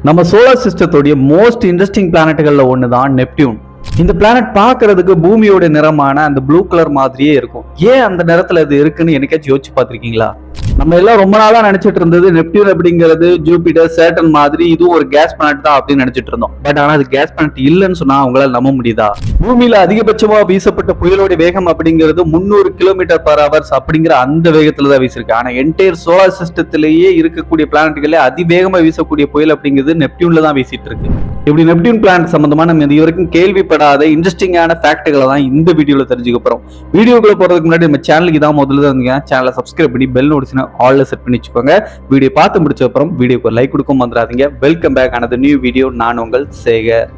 நம்ம solar சிஸ்டத்தோடைய most interesting பிளானட்டுகள்ல ஒன்று தான் நெப்டியூன். இந்த பிளானட் பார்க்கறதுக்கு பூமியோட நிறமான அந்த ப்ளூ கலர் மாதிரியே இருக்கும். ஏன் அந்த நிறத்துல இது இருக்குன்னு என்னைக்காச்சும் யோசிச்சு பார்த்திருக்கீங்களா? நம்ம எல்லாம் ரொம்ப நாளா நினைச்சிட்டு இருந்தது நெப்டியூன் அப்படிங்கிறது ஜூபிட்டர், சேட்டன் மாதிரி இதுவும் ஒரு கேஸ் பிளானட் தான் அப்படின்னு நினைச்சிட்டு இருந்தோம். பட் ஆனா அது கேஸ் பிளானட் இல்லைன்னு சொன்னா உங்களால நம்ப முடியுதா? பூமியில அதிகபட்சமா வீசப்பட்ட புயலோட வேகம் அப்படிங்கிறது 300 km/h அப்படிங்கிற அந்த வேகத்துல தான் வீசிருக்கு. ஆனா என்டையர் சோலார் சிஸ்டத்திலேயே இருக்கக்கூடிய பிளானட்டுகளே அதிவேகமா வீசக்கூடிய புயல் அப்படிங்கிறது நெப்டியூன்ல தான் வீசிட்டு இருக்கு. இப்படி நெப்டியூன் பிளானட் சம்பந்தமா நம்ம இது வரைக்கும் கேள்விப்படாத இன்ட்ரெஸ்டிங்கான ஃபேக்ட்களை தான் இந்த வீடியோல தெரிஞ்சுக்க போறோம். வீடியோக்குள்ள போறதுக்கு முன்னாடி நம்ம சேனலுக்கு தான் முதல்ல இருந்தீங்க, சேனலை சப்ஸ்கிரைப் பண்ணி பெல் நோட்டிஃபிகேஷன் ஆல்ல செட் பண்ணி வச்சுக்கோங்க. வீடியோ பார்த்து முடிச்ச அப்புறம் வீடியோக்கு லைக் கொடுக்க மறந்துடாதீங்க. Welcome back another new video. நான் உங்கள் சேகர்.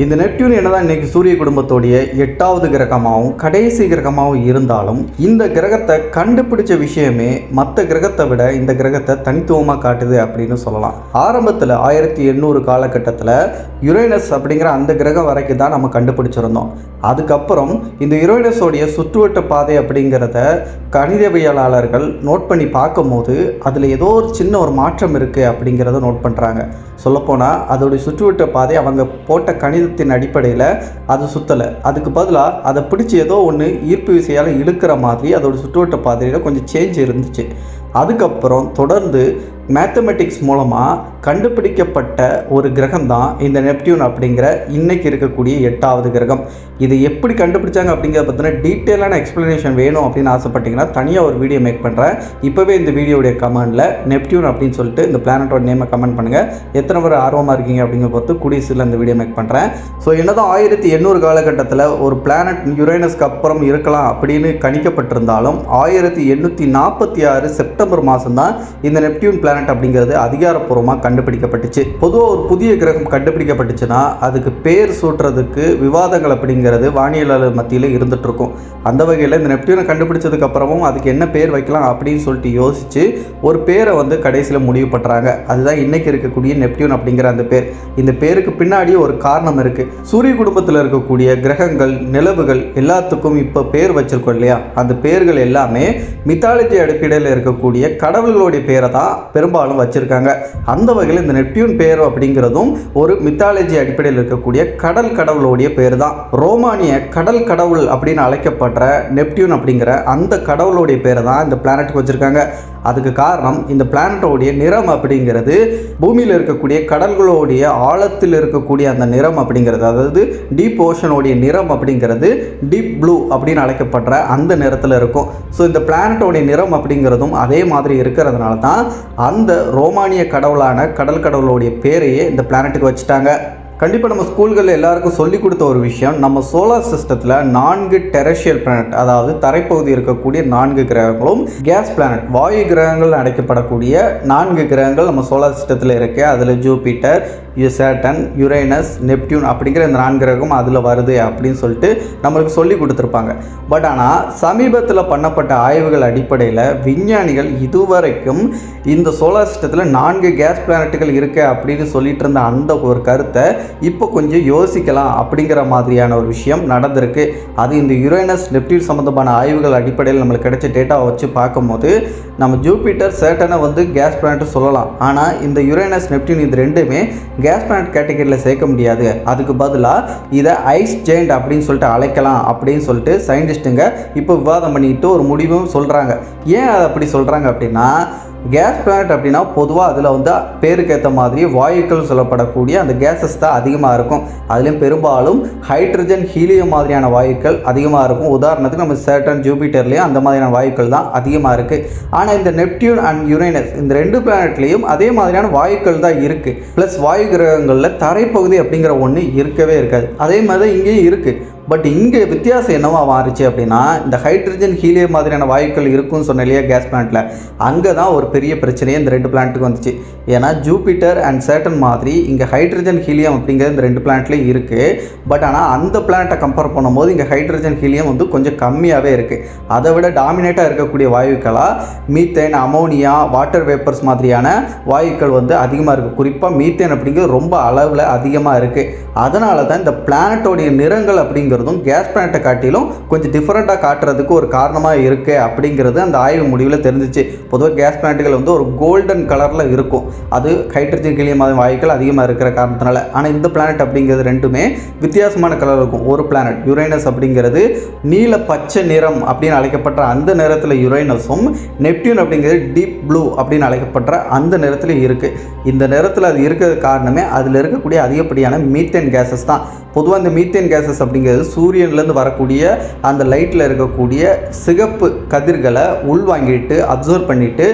இந்த நெப்டியூன் என்னதான் இன்னைக்கு சூரிய குடும்பத்தோடைய 8வது கிரகமாகவும் கடைசி கிரகமாகவும் இருந்தாலும் இந்த கிரகத்தை கண்டுபிடிச்ச விஷயமே மற்ற கிரகத்தை விட இந்த கிரகத்தை தனித்துவமாக காட்டுது அப்படின்னு சொல்லலாம். ஆரம்பத்தில் 1800 காலகட்டத்தில் யுரேனஸ் அப்படிங்கிற அந்த கிரகம் வரைக்கும் தான் நம்ம கண்டுபிடிச்சிருந்தோம். அதுக்கப்புறம் இந்த யுரேனஸோடைய சுற்றுவட்ட பாதை அப்படிங்கிறத கணிதவியலாளர்கள் நோட் பண்ணி பார்க்கும்போது அதில் ஏதோ ஒரு சின்ன ஒரு மாற்றம் இருக்குது அப்படிங்கிறத நோட் பண்ணுறாங்க. சொல்லப்போனால் அதோடைய சுற்றுவட்ட பாதை அவங்க போட்ட கணிதத்தின் அடிப்படையில் அது சுற்றலை. அதுக்கு பதிலாக அதை பிடிச்சி ஏதோ ஒன்று ஈர்ப்பு விசையால் இழுக்கிற மாதிரி அதோட சுற்றுவட்ட பாதையில் கொஞ்சம் சேஞ்ச் இருந்துச்சு. அதுக்கப்புறம் தொடர்ந்து மேத்தமெட்டிக்ஸ் மூலமாக கண்டுபிடிக்கப்பட்ட ஒரு கிரகம் தான் இந்த நெப்டியூன் அப்படிங்கிற இன்னைக்கு இருக்கக்கூடிய 8வது கிரகம். இது எப்படி கண்டுபிடிச்சாங்க அப்படிங்கிறத பற்றின டீட்டெயிலான எக்ஸ்ப்ளனேஷன் வேணும் அப்படின்னு ஆசைப்பட்டீங்கன்னா தனியாக ஒரு வீடியோ மேக் பண்ணுறேன். இப்போவே இந்த வீடியோடைய கமெண்டில் நெப்டியூன் அப்படின்னு சொல்லிட்டு இந்த பிளானட்டோட நேமை கமெண்ட் பண்ணுங்கள். எத்தனை பேர் ஆர்வமாக இருக்கீங்க அப்படிங்கிற பொறுத்து கூடியசில் இந்த வீடியோ மேக் பண்ணுறேன். ஸோ என்னதான் 1800 காலகட்டத்தில் ஒரு பிளானட் யுரேனஸ்க்கு அப்புறம் இருக்கலாம் அப்படின்னு கணிக்கப்பட்டிருந்தாலும் 1846 செப்டம்பர் மாதம் தான் இந்த நெப்டியூன் பிளானட் அப்படிங்கிறது அதிகாரப்பூர்வமாக கண்டுபிடிக்கப்பட்டுச்சு. பொதுவாக ஒரு புதிய கிரகம் கண்டுபிடிக்கப்பட்டுச்சுன்னா அதுக்கு பேர் சூட்டுறதுக்கு விவாதங்கள் அப்படிங்கிறது வானியலாளர் மத்தியில் இருந்துட்டு இருக்கும். அந்த வகையில் இந்த நெப்டியூனை கண்டுபிடிச்சதுக்கு அப்புறமும் அதுக்கு என்ன பேர் வைக்கலாம் அப்படின்னு சொல்லிட்டு யோசிச்சு ஒரு பேரை கடைசியில் முடிவு பண்ணுறாங்க. அதுதான் இன்னைக்கு இருக்கக்கூடிய நெப்டியூன் அப்படிங்கிற அந்த பேர். இந்த பேருக்கு பின்னாடி ஒரு காரணம் இருக்கு. சூரிய குடும்பத்தில் இருக்கக்கூடிய கிரகங்கள், நிலவுகள் எல்லாத்துக்கும் இப்போ பேர் வச்சிருக்கோம் இல்லையா? அந்த பேர்கள் எல்லாமே மித்தாலஜி அடிப்படையில் இருக்கக்கூடிய கடவுள்களுடைய பேரை தான் பெரும்பாலும் வச்சிருக்காங்க. அந்த வகையில் இந்த நெப்டியூன் பேர் அப்படிங்கிறதும் ஒரு மித்தாலஜி அடிப்படையில் இருக்கக்கூடிய கடல் கடவுளுடைய பேர் தான். ரோமானிய கடல் கடவுள் அப்படின்னு அழைக்கப்படுற நெப்டியூன் அப்படிங்கிற அந்த கடவுளுடைய பேரை தான் இந்த பிளானட்டுக்கு வச்சிருக்காங்க. அதுக்கு காரணம் இந்த பிளானட்டோடைய நிறம் அப்படிங்கிறது பூமியில் இருக்கக்கூடிய கடல்களோடைய ஆழத்தில் இருக்கக்கூடிய அந்த நிறம் அப்படிங்கிறது, அதாவது டீப் ஓஷனோடைய நிறம் அப்படிங்கிறது டீப் ப்ளூ அப்படின்னு அழைக்கப்படுற அந்த நிறத்தில் இருக்கும். ஸோ இந்த பிளானட்டோடைய நிறம் அப்படிங்கிறதும் அதே மாதிரி இருக்கிறதுனால தான் அந்த ரோமானிய கடவுளான கடல் கடவுளுடைய பேரையே இந்த பிளானட்டுக்கு வச்சுட்டாங்க. கண்டிப்பாக நம்ம ஸ்கூல்களில் எல்லாருக்கும் சொல்லிக் கொடுத்த ஒரு விஷயம், நம்ம சோலார் சிஸ்டத்தில் 4 டெரஸ்ட்ரியல் பிளானட், அதாவது தரைப்பகுதி இருக்கக்கூடிய 4 கிரகங்களும் கேஸ் பிளானட், வாயு கிரகங்கள் அழைக்கப்படக்கூடிய 4 கிரகங்கள் நம்ம சோலார் சிஸ்டத்தில் இருக்கு. அதில் ஜூபிட்டர், சேட்டன், யுரேனஸ், நெப்டியூன் அப்படிங்கிற இந்த 4 கிரகம் அதில் வருது அப்படின்னு சொல்லிட்டு நம்மளுக்கு சொல்லி கொடுத்துருப்பாங்க. பட் ஆனால் சமீபத்தில் பண்ணப்பட்ட ஆய்வுகள் அடிப்படையில் விஞ்ஞானிகள் இதுவரைக்கும் இந்த சோலார் சிஸ்டத்தில் 4 கேஸ் பிளானட்டுகள் இருக்கு அப்படின்னு சொல்லிட்டு இருந்த அந்த ஒரு கருத்தை இப்போ கொஞ்சம் யோசிக்கலாம் அப்படிங்கிற மாதிரியான ஒரு விஷயம் நடந்திருக்கு. அது இந்த யுரேனஸ், நெப்டியூன் சம்மந்தமான ஆய்வுகள் அடிப்படையில் நம்மளுக்கு கிடைச்ச டேட்டாவை வச்சு பார்க்கும்போது நம்ம ஜூபிட்டர், சேட்டனை கேஸ் பிளானட் சொல்லலாம். ஆனால் இந்த யுரேனஸ், நெப்டியூன் இது ரெண்டுமே கேஸ் பிளானட் கேட்டகரியில் சேர்க்க முடியாது. அதுக்கு பதிலாக இதை ஐஸ் ஜெயண்ட் அப்படின்னு சொல்லிட்டு அழைக்கலாம் அப்படின்னு சொல்லிட்டு சயின்டிஸ்ட்டுங்க இப்போ விவாதம் பண்ணிட்டு ஒரு முடிவும் சொல்கிறாங்க. ஏன் அதை அப்படி சொல்கிறாங்க அப்படின்னா, கேஸ் பிளானட் அப்படின்னா பொதுவாக அதில் பேருக்கு ஏற்ற மாதிரி வாயுக்கள் சொல்லப்படக்கூடிய அந்த கேஸஸ் தான் அதிகமாக இருக்கும். அதுலேயும் பெரும்பாலும் ஹைட்ரஜன், ஹீலியம் மாதிரியான வாயுக்கள் அதிகமாக இருக்கும். உதாரணத்துக்கு நம்ம சேட்டன், ஜூபிட்டர்லேயும் அந்த மாதிரியான வாயுக்கள் தான் அதிகமாக இருக்குது. ஆனால் இந்த நெப்டியூன் அண்ட் யுரேனஸ் இந்த 2 பிளானட்லேயும் அதே மாதிரியான வாயுக்கள் தான் இருக்குது. ப்ளஸ் வாயு கிரகங்களில் தரைப்பகுதி அப்படிங்கிற ஒன்று இருக்கவே இருக்காது. அதே மாதிரி தான் இங்கேயும் இருக்குது. பட் இங்கே வித்தியாசம் என்னவா மாறுச்சு அப்படின்னா, இந்த ஹைட்ரஜன் ஹீலியம் மாதிரியான வாயுக்கள் இருக்குன்னு சொன்ன இல்லையா கேஸ் பிளான்ட்டில், அங்கே தான் ஒரு பெரிய பிரச்சனையே இந்த 2 பிளான்ட்டுக்கு வந்துச்சு. ஏன்னா ஜூபிட்டர் அண்ட் சேட்டன் மாதிரி இங்கே ஹைட்ரஜன் ஹீலியம் அப்படிங்கிறது இந்த 2 பிளான்ட்லேயும் இருக்குது. பட் ஆனால் அந்த பிளான்ட்டை கம்பேர் பண்ணும்போது இங்கே ஹைட்ரஜன் ஹீலியம் வந்து கொஞ்சம் கம்மியாகவே இருக்குது. அதை விட டாமினேட்டாக இருக்கக்கூடிய வாயுக்களாக மீத்தேன், அமோனியா, வாட்டர் வேப்பர்ஸ் மாதிரியான வாயுக்கள் வந்து அதிகமாக இருக்குது. குறிப்பாக மீத்தேன் அப்படிங்கிறது ரொம்ப அளவில் அதிகமாக இருக்குது. அதனால தான் இந்த பிளானட்டோடைய நிறங்கள் அப்படிங்கிறதும் கேஸ் பிளானட்டை காட்டிலும் கொஞ்சம் டிஃப்ரெண்ட்டாக காட்டுறதுக்கு ஒரு காரணமாக இருக்குது அப்படிங்கிறது அந்த ஆய்வு முடிவில் தெரிஞ்சிச்சு. பொதுவாக கேஸ் பிளானட்டுகள் வந்து ஒரு கோல்டன் கலரில் இருக்கும், அது ஹைட்ரஜன் ஹீலியம் மாதிரி வாயுக்கள் அதிகமாக இருக்கிற காரணத்தினால. ஆனால் இந்த பிளானட் அப்படிங்கிறது ரெண்டுமே வித்தியாசமான கலர் இருக்கும். ஒரு பிளானட் யுரேனஸ் அப்படிங்கிறது நீல பச்சை நிறம் அப்படின்னு அழைக்கப்பட்ட அந்த நிறத்தில் யுரேனஸும், நெப்டியூன் அப்படிங்கிறது டீப் ப்ளூ அப்படின்னு அழைக்கப்பட்ட அந்த நிறத்தில் இருக்குது. இந்த நிறத்தில் அது இருக்கிறது காரணமே அதில் இருக்கக்கூடிய அதிகப்படியான மீத்தேன் கேஸஸ் தான். பொதுவாக இந்த மீத்தேன் கேஸஸ் அப்படிங்கிறது சூரியன்லேருந்து வரக்கூடிய அந்த லைட்டில் இருக்கக்கூடிய சிகப்பு கதிர்களை உள்வாங்கிட்டு அப்சர்வ் பண்ணிவிட்டு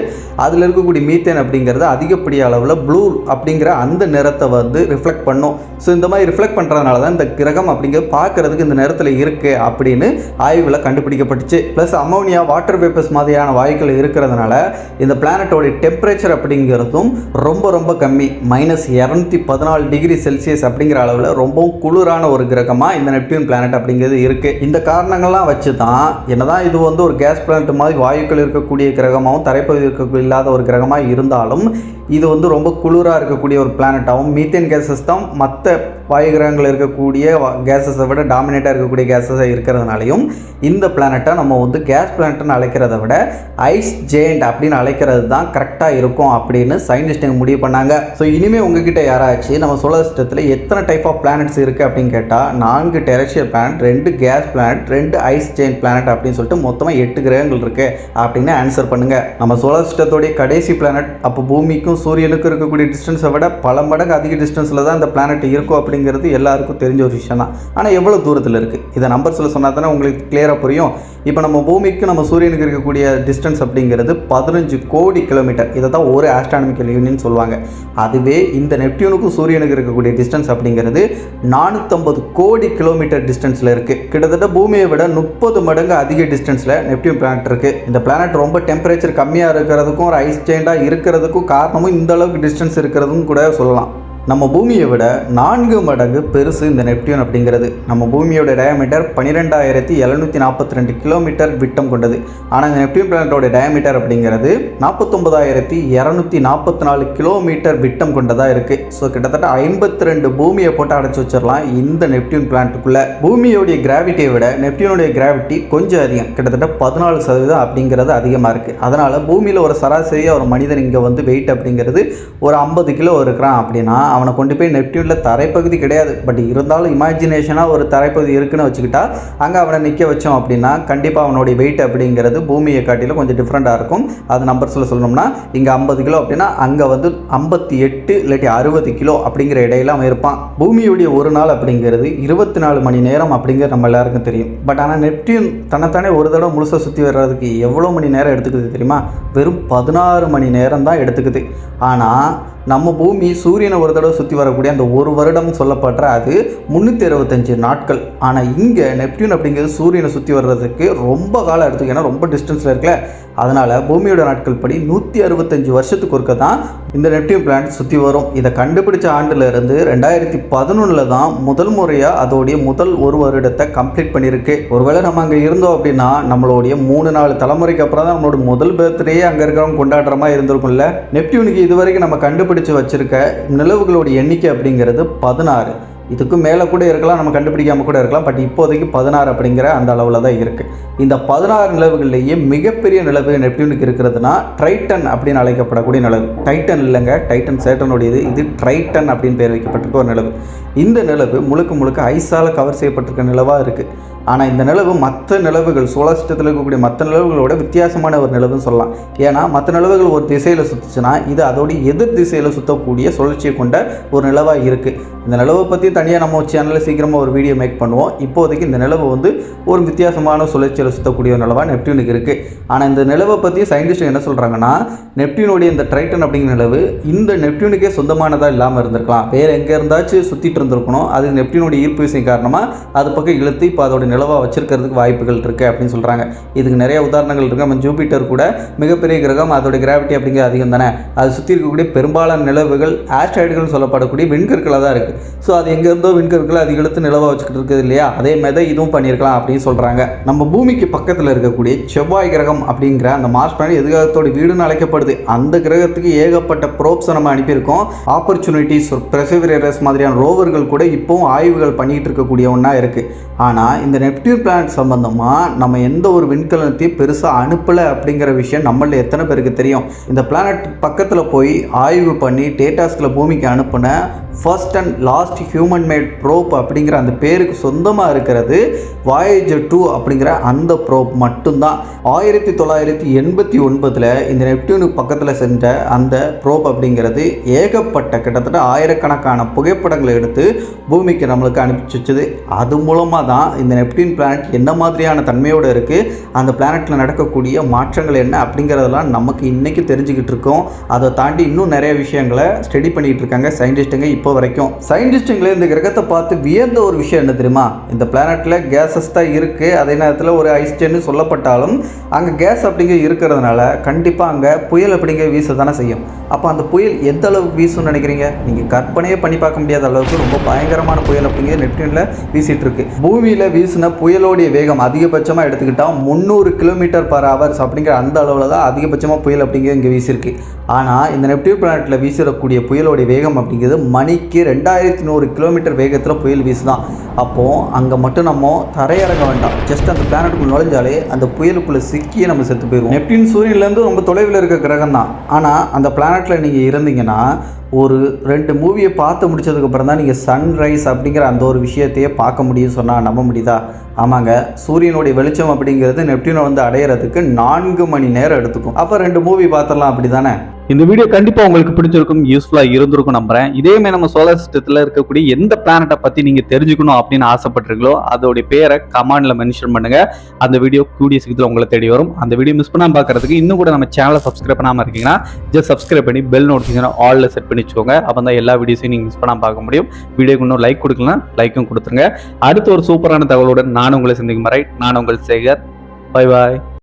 அதில் இருக்கக்கூடிய மீத்தேன் அப்படிங்கிறது அதிகப்படிய அளவில் ப்ளூ அப்படிங்கிற அந்த நிறத்தை வந்து ரிஃப்ளெக்ட் பண்ணும். ஸோ இந்த மாதிரி ரிஃப்ளெக்ட் பண்ணுறதுனால தான் இந்த கிரகம் அப்படிங்கிறது பார்க்குறதுக்கு இந்த நேரத்தில் இருக்குது அப்படின்னு ஆய்வில் கண்டுபிடிக்கப்பட்டுச்சு. ப்ளஸ் அமோனியா, வாட்டர் வேப்பர்ஸ் மாதிரியான வாயுக்கள் இருக்கிறதுனால இந்த பிளானட்டோடைய டெம்பரேச்சர் அப்படிங்கிறதும் ரொம்ப ரொம்ப கம்மி, -214 டிகிரி செல்சியஸ் அப்படிங்கிற அளவில் ரொம்பவும் குளிரான ஒரு கிரகமாக இந்த நெப்டியூன் பிளானட் அப்படிங்கிறது இருக்குது. இந்த காரணங்கள்லாம் வச்சு தான் என்னதான் இது வந்து ஒரு கேஸ் பிளானட் மாதிரி வாயுக்கள் இருக்கக்கூடிய கிரகமாகவும் தரைப்பகுதி இருக்கக்கூடிய இல்லாத ஒரு கிரகமாக இருந்தாலும் இது வந்து ரொம்ப குளிராக இருக்கக்கூடிய ஒரு பிளானட்டாகவும், மீத்தேன் கேஸஸ் தான் மற்ற வாயு கிரகங்கள் இருக்கக்கூடிய கேஸஸை விட டாமினேட்டாக இருக்கக்கூடிய கேஸஸாக இருக்கிறதுனாலையும் இந்த பிளானட்டை நம்ம வந்து கேஸ் பிளானட்னு அழைக்கிறத விட ஐஸ் ஜெயண்ட் அப்படின்னு அழைக்கிறது தான் கரெக்டாக இருக்கும் அப்படின்னு சயின்டிஸ்ட்டுங்க முடிவு பண்ணாங்க. ஸோ இனிமேல் உங்ககிட்ட யாராச்சும் நம்ம சோலார் சிஸ்டத்தில் எத்தனை டைப் ஆஃப் பிளானட்ஸ் இருக்குது அப்படின்னு கேட்டால் 4 terrestrial planet, 2 gas planet, 2 ice giant planet அப்படின்னு சொல்லிட்டு மொத்தமாக 8 கிரகங்கள் இருக்குது அப்படின்னு ஆன்சர் பண்ணுங்கள். நம்ம சோலார் சிஸ்டத்தோடைய கடைசி பிளானட், அப்போ பூமிக்கும் சூரியனுக்கும் இருக்கக்கூடிய டிஸ்டன்ஸை விட பல மடங்கு அதிக டிஸ்டன்ஸில் தான் இந்த பிளானட் இருக்கும் அப்படிங்கிறது எல்லாருக்கும் தெரிஞ்ச ஒரு விஷயம் தான். ஆனால் எவ்வளோ தூரத்தில் இருக்குது இதை நம்பர்ஸில் சொன்னால் தானே உங்களுக்கு கிளியராக புரியும். இப்போ நம்ம பூமிக்கு நம்ம சூரியனுக்கு இருக்கக்கூடிய டிஸ்டன்ஸ் அப்படிங்கிறது 15 கோடி கிலோமீட்டர். இதை தான் ஒரு ஆஸ்ட்ரானமிக்கல் யூனியன் சொல்லுவாங்க. அதுவே இந்த நெப்டியூனுக்கும் சூரியனுக்கு இருக்கக்கூடிய டிஸ்டன்ஸ் அப்படிங்கிறது 450 கோடி கிலோமீட்டர் டிஸ்டன்ஸில் இருக்குது. கிட்டத்தட்ட பூமியை விட 30 மடங்கு அதிக டிஸ்டன்ஸில் நெப்டியூன் பிளானட் இருக்குது. இந்த பிளானட் ரொம்ப டெம்பரேச்சர் கம்மியாக இருக்கிறதுக்கும் ஒரு ஐஸ் ஜெயண்டாக இருக்கிறதுக்கும் காரணமும் இந்த அளவுக்கு டிஸ்டன்ஸ் இருக்கிறதும் கூட சொல்லலாம். நம்ம பூமியை விட 4 மடங்கு பெருசு இந்த நெப்டியூன் அப்படிங்கிறது. நம்ம பூமியோட டயாமீட்டர் 12,742 கிலோமீட்டர் விட்டம் கொண்டது. ஆனால் இந்த நெப்டியூன் பிளானட்டோட டயாமீட்டர் அப்படிங்கிறது 49,244 கிலோமீட்டர் விட்டம் கொண்டதாக இருக்குது. ஸோ கிட்டத்தட்ட 52 பூமியை போட்டு அடைச்சி வச்சிடலாம் இந்த நெப்டியூன் பிளானட்டுக்குள்ளே. பூமியோடைய கிராவிட்டியை விட நெப்டியூனுடைய கிராவிட்டி கொஞ்சம் அதிகம், கிட்டத்தட்ட 14% அப்படிங்கிறது அதிகமாக இருக்குது. அதனால் பூமியில் ஒரு சராசரியாக ஒரு மனிதன் இங்கே வந்து வெயிட் அப்படிங்கிறது ஒரு 50 கிலோ இருக்கிறான் அப்படின்னா அவனை கொண்டு போய் நெப்டியூனில் தரைப்பகுதி கிடையாது, பட் இருந்தாலும் இமேஜினேஷனாக ஒரு தரைப்பகுதி இருக்குன்னு வச்சுக்கிட்டா அங்கே அவனை நிற்க வச்சோம் அப்படின்னா கண்டிப்பாக அவனுடைய வெயிட் அப்படிங்கிறது பூமியை காட்டிலும் கொஞ்சம் டிஃப்ரெண்ட்டாக இருக்கும். அது நம்பர்ஸில் சொல்லணும்னா இங்கே 50 கிலோ அப்படின்னா அங்கே வந்து 58 இல்லாட்டி 60 கிலோ அப்படிங்கிற இடையில அவன் இருப்பான். பூமியுடைய ஒரு நாள் அப்படிங்கிறது 24 மணி நேரம் அப்படிங்கிறது நம்ம எல்லாருக்கும் தெரியும். பட் ஆனால் நெப்டியூன் தன்னைத்தானே ஒரு தடவை முழுசாக சுற்றி வர்றதுக்கு எவ்வளோ மணி நேரம் எடுத்துக்குது தெரியுமா? வெறும் 16 மணி நேரம் தான் எடுத்துக்குது. ஆனால் நம்ம பூமி சூரியனை ஒரு தடவை சுற்றி வரக்கூடிய அந்த ஒரு வருடம் சொல்லப்படுற அது 365 நாட்கள். ஆனால் இங்கே நெப்டியூன் அப்படிங்கிறது சூரியனை சுற்றி வர்றதுக்கு ரொம்ப காலம் எடுத்துக்கு, ஏன்னா ரொம்ப டிஸ்டன்ஸில் இருக்குல்ல. அதனால் பூமியோட நாட்கள் படி 165 வருஷத்துக்கு ஒருக்க தான் இந்த நெப்டியூன் பிளானட் சுற்றி வரும். இதை கண்டுபிடிச்ச ஆண்டிலிருந்து 2011 தான் முதல் முறையாக அதோடைய முதல் ஒரு வருடத்தை கம்ப்ளீட் பண்ணியிருக்கு. ஒருவேளை நம்ம அங்கே இருந்தோம் அப்படின்னா நம்மளுடைய 3-4 தலைமுறைக்கு அப்புறம் தான் நம்மளோட முதல் பர்த்டே அங்கே இருக்கிறவங்க கொண்டாடுற மாதிரி இருந்திருக்கும்ல. நெப்டியூனுக்கு இதுவரைக்கும் நம்ம கண்டுபிடிச்சு வச்சிருக்க நிலவுகளோட எண்ணிக்கை அப்படிங்கிறது 16. இதுக்கு மேலே கூட இருக்கலாம், நம்ம கண்டுபிடிக்காமல் கூட இருக்கலாம். பட் இப்போதைக்கு 16 அப்படிங்கிற அந்த அளவில் தான் இருக்குது. இந்த 16 நிலவுகள்லேயே மிகப்பெரிய நிலவு நெப்டியூனுக்கு இருக்கிறதுனா ட்ரைட்டன் அப்படின்னு அழைக்கப்படக்கூடிய நிலவு. டைட்டன் இல்லைங்க, டைட்டன் சேட்டனுடையது. இது ட்ரைட்டன் அப்படின்னு பேர் வைக்கப்பட்டிருக்க ஒரு நிலவு. இந்த நிலவு முழுக்க முழுக்க ஐஸால் கவர் செய்யப்பட்டிருக்க நிலவாக இருக்குது. ஆனால் இந்த நிலவு மற்ற நிலவுகள் சோலார் சிஸ்டத்தில் இருக்கக்கூடிய மற்ற நிலவுகளோட வித்தியாசமான ஒரு நிலவுன்னு சொல்லலாம். ஏன்னா மற்ற நிலவுகள் ஒரு திசையில் சுற்றுச்சுன்னா இது அதோடைய எதிர் திசையில் சுற்றக்கூடிய சுழற்சியை கொண்ட ஒரு நிலவாக இருக்குது. இந்த நிலவை பற்றி தனியாக நம்ம சேனலில் சீக்கிரமாக ஒரு வீடியோ மேக் பண்ணுவோம். இப்போதைக்கு இந்த நிலவு வந்து ஒரு வித்தியாசமான சுழற்சியில் சுற்றக்கூடிய ஒரு நிலவாக நெப்டியூனுக்கு இருக்குது. ஆனால் இந்த நிலவை பற்றி சயின்டிஸ்ட் என்ன சொல்கிறாங்கன்னா, நெப்டியூனுடைய இந்த ட்ரைட்டன் அப்படிங்கிற நிலவு இந்த நெப்டியூனுக்கே சொந்தமானதாக இல்லாமல் இருந்திருக்கலாம். வேறு எங்கே இருந்தாச்சும் சுற்றிட்டு இருந்திருக்கணும். அது நெப்டியூனுடைய ஈர்ப்பு விசை காரணமாக அது பக்கம் இழுத்து இப்போ அதோட நிலவாக வச்சிருக்கிறதுக்கு வாய்ப்புகள் இருக்குது அப்படின்னு சொல்கிறாங்க. இதுக்கு நிறைய உதாரணங்கள் இருக்குது. நம்ம ஜூபிட்டர் கூட மிகப்பெரிய கிரகம், அதோட கிராவிட்டி அப்படிங்கிற அதிகம் தானே. அது சுற்றி இருக்கக்கூடிய பெரும்பாலான நிலவுகள் ஆஸ்ட்ராய்டுகள் சொல்லப்படக்கூடிய விண்கற்களாக தான் இருக்குது. ஸோ அது எங்கேருந்தோ விண்கற்களை அது இழுத்து நிலவாக வச்சுக்கிட்டு இருக்குது இல்லையா, அதே மாதிரி தான் இதுவும் பண்ணியிருக்கலாம் அப்படின்னு சொல்கிறாங்க. நம்ம பூமிக்கு பக்கத்தில் இருக்கக்கூடிய செவ்வாய் கிரகம் அப்படிங்கிற அந்த மார்ஸ் பிளானட் எதிர்காலத்தோட வீடுன்னு அழைக்கப்படுது. அந்த கிரகத்துக்கு ஏகப்பட்ட ப்ரோப்ஸை நம்ம அனுப்பியிருக்கோம். ஆப்பர்ச்சுனிட்டிஸ், பெர்செவரன்ஸ் மாதிரியான ரோவர்கள் கூட இப்போவும் ஆய்வுகள் பண்ணிகிட்டு இருக்கக்கூடிய ஒன்றா இருக்குது. ஆனால் இந்த நெப்டியூன் பிளானட் சம்பந்தமாக நம்ம எந்த ஒரு விண்கலத்தையும் பெருசாக அனுப்பலை அப்படிங்கிற விஷயம் நம்மள எத்தனை பேருக்கு தெரியும்? இந்த பிளானட் பக்கத்தில் போய் ஆய்வு பண்ணி டேட்டாஸ்களை பூமிக்கு அனுப்பின first and last human mat probe அப்படிங்கிற அந்த பேருக்கு சொந்தமாக இருக்கிறது வாயேஜர் 2 அப்படிங்கிற அந்த ப்ரோப் மட்டும்தான். 1989 இந்த நெப்டியூனுக்கு பக்கத்தில் சென்ற அந்த ப்ரோப் அப்படிங்கிறது ஏகப்பட்ட கிட்டத்தட்ட ஆயிரக்கணக்கான புகைப்படங்களை எடுத்து பூமிக்கு நம்மளுக்கு அனுப்பிச்சு வச்சுது. அது மூலமாக தான் இந்த நெப்டியூன் பிளானட் என்ன மாதிரியான தன்மையோடு இருக்குது, அந்த பிளானட்டில் நடக்கக்கூடிய மாற்றங்கள் என்ன அப்படிங்கிறதெல்லாம் நமக்கு இன்றைக்கி தெரிஞ்சுக்கிட்டு இருக்கோம். அதை தாண்டி இன்னும் நிறைய விஷயங்களை ஸ்டடி பண்ணிகிட்டு இருக்காங்க சயின்டிஸ்ட்டுங்க. இப்போ வரைக்கும் சயின்டிஸ்ட்டுங்களே இந்த கிரகத்தை பார்த்து வியந்த ஒரு விஷயம் என்ன தெரியுமா? இந்த பிளானட்டில் கேஸஸ் தான் இருக்குது. அதே நேரத்தில் ஒரு ஐஸ்டேன்னு சொல்லப்பட்டாலும் அங்கே கேஸ் அப்படிங்கிற இருக்கிறதுனால கண்டிப்பாக அங்கே புயல் அப்படிங்கிற வீச தானே செய்யும். அப்போ அந்த புயல் எந்த அளவுக்கு வீசும்னு நினைக்கிறீங்க? நீங்கள் கற்பனையே பண்ணி பார்க்க முடியாத அளவுக்கு ரொம்ப பயங்கரமான புயல் அப்படிங்கிற நெப்டியூனில் வீசிட்டு இருக்கு. பூமியில் வீசின புயலோடைய வேகம் அதிகபட்சமாக எடுத்துக்கிட்டால் 300 km/h அப்படிங்கிற அந்த அளவில் தான் அதிகபட்சமாக புயல் அப்படிங்கிற இங்கே வீசிருக்கு. ஆனால் இந்த நெப்டியூன் பிளானட்டில் வீசிடக்கூடிய புயலோடைய வேகம் அப்படிங்கிறது மணிக்கு 2100 km வேகத்தில் புயல் வீசுதான். அப்போது அங்கே மட்டும் நம்ம தரையிறங்க வேண்டாம், ஜஸ்ட் அந்த பிளானட்டுக்குள்ள நுழைஞ்சாலே அந்த புயலுக்குள்ளே சிக்கியே நம்ம செத்து போயிடுவோம். நெப்டியூன் சூரியன்லேருந்து ரொம்ப தொலைவில் இருக்க கிரகம் தான். ஆனால் அந்த பிளானட்டில் நீங்கள் இருந்தீங்கன்னா ஒரு 2 மூவியை பார்த்து முடிச்சதுக்கப்புறம் தான் நீங்கள் சன்ரைஸ் அப்படிங்கிற அந்த ஒரு விஷயத்தையே பார்க்க முடியும் சொன்னால் நம்ப முடியுதா? ஆமாங்க, சூரியனுடைய வெளிச்சம் அப்படிங்கிறது நெப்டியூனை வந்து அடையிறதுக்கு 4 மணி நேரம் எடுத்துக்கும். அப்போ 2 மூவி பார்த்துடலாம், அப்படி தானே? இந்த வீடியோ கண்டிப்பாக உங்களுக்கு பிடிச்சிருக்கும், யூஸ்ஃபுல்லாக இருந்திருக்கும் நம்புறேன். இதேமாதிரி நம்ம சோலார் சிஸ்டத்தில் இருக்கக்கூடிய எந்த பிளானட்டை பற்றி நீங்கள் தெரிஞ்சுக்கணும் அப்படின்னு ஆசைப்பட்டிருக்கீங்களோ அதோடைய பேரை கமெண்ட்ல மென்ஷன் பண்ணுங்க. அந்த வீடியோ கூடிய சீக்கிரத்தில் உங்களை தேடி வரும். அந்த வீடியோ மிஸ் பண்ணாமல் பார்க்கறதுக்கு இன்னும் கூட நம்ம சேனலை சப்ஸ்கிரைப் பண்ணாமல் இருக்கீங்கன்னா ஜஸ்ட் சப்ஸ்கிரைப் பண்ணி பெல் நோட்டிஃபிகேஷன் ஆல்ல செட் பண்ணி வச்சுக்கோங்க. அப்போ தான் எல்லா வீடியோஸையும் நீங்கள் மிஸ் பண்ணாமல் பார்க்க முடியும். வீடியோக்கு இன்னும் லைக் கொடுக்கலாம், லைக்கும் கொடுத்துருங்க. அடுத்த ஒரு சூப்பரான தகவலுடன் நான் உங்களை சந்திக்கும் வரை நான் உங்கள் சேகர். Bye bye.